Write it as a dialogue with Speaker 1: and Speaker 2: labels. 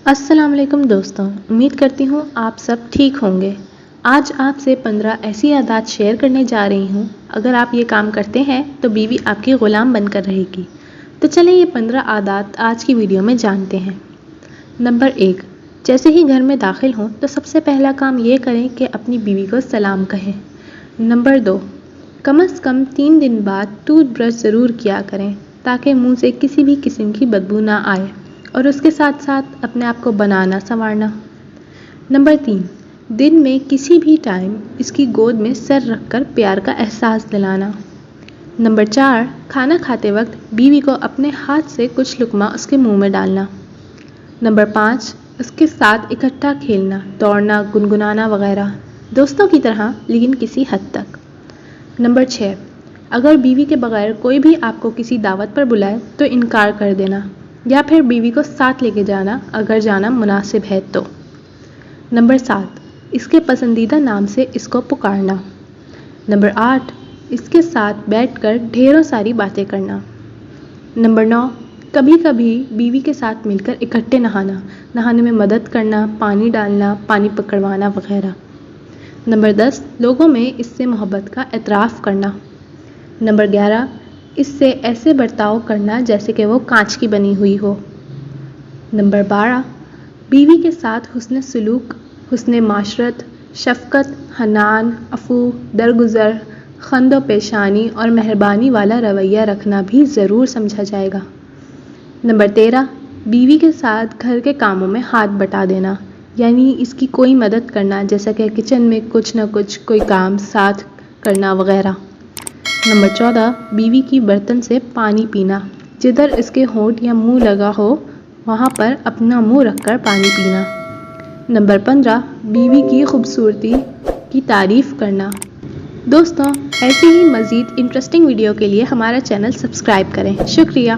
Speaker 1: السلام علیکم دوستوں، امید کرتی ہوں آپ سب ٹھیک ہوں گے۔ آج آپ سے 15 ایسی عادات شیئر کرنے جا رہی ہوں، اگر آپ یہ کام کرتے ہیں تو بیوی آپ کی غلام بن کر رہے گی۔ تو چلیں یہ 15 عادات آج کی ویڈیو میں جانتے ہیں۔ نمبر 1، جیسے ہی گھر میں داخل ہوں تو سب سے پہلا کام یہ کریں کہ اپنی بیوی کو سلام کہیں۔ نمبر 2، کم از کم 3 دن بعد ٹوتھ برش ضرور کیا کریں تاکہ منہ سے کسی بھی قسم کی بدبو نہ آئے، اور اس کے ساتھ ساتھ اپنے آپ کو بنانا سنوارنا۔ نمبر 3، دن میں کسی بھی ٹائم اس کی گود میں سر رکھ کر پیار کا احساس دلانا۔ نمبر 4، کھانا کھاتے وقت بیوی کو اپنے ہاتھ سے کچھ لقمہ اس کے منہ میں ڈالنا۔ نمبر 5، اس کے ساتھ اکٹھا کھیلنا، دوڑنا، گنگنانا وغیرہ، دوستوں کی طرح لیکن کسی حد تک۔ نمبر 6، اگر بیوی کے بغیر کوئی بھی آپ کو کسی دعوت پر بلائے تو انکار کر دینا، یا پھر بیوی کو ساتھ لے کے جانا اگر جانا مناسب ہے تو۔ نمبر 7، اس کے پسندیدہ نام سے اس کو پکارنا۔ نمبر 8، اس کے ساتھ بیٹھ کر ڈھیروں ساری باتیں کرنا۔ نمبر 9، کبھی کبھی بیوی کے ساتھ مل کر اکٹھے نہانے میں مدد کرنا، پانی ڈالنا، پانی پکڑوانا وغیرہ۔ نمبر 10، لوگوں میں اس سے محبت کا اعتراف کرنا۔ نمبر 11، اس سے ایسے برتاؤ کرنا جیسے کہ وہ کانچ کی بنی ہوئی ہو۔ نمبر 12، بیوی کے ساتھ حسن سلوک، حسن معاشرت، شفقت، حنان، عفو، درگزر، خند و پیشانی اور مہربانی والا رویہ رکھنا بھی ضرور سمجھا جائے گا۔ نمبر 13، بیوی کے ساتھ گھر کے کاموں میں ہاتھ بٹا دینا، یعنی اس کی کوئی مدد کرنا جیسا کہ کچن میں کچھ نہ کچھ کوئی کام ساتھ کرنا وغیرہ۔ نمبر 14، بیوی کی برتن سے پانی پینا، جدھر اس کے ہونٹ یا منہ لگا ہو وہاں پر اپنا منہ رکھ کر پانی پینا۔ نمبر 15، بیوی کی خوبصورتی کی تعریف کرنا۔ دوستوں، ایسی ہی مزید انٹرسٹنگ ویڈیو کے لیے ہمارا چینل سبسکرائب کریں۔ شکریہ۔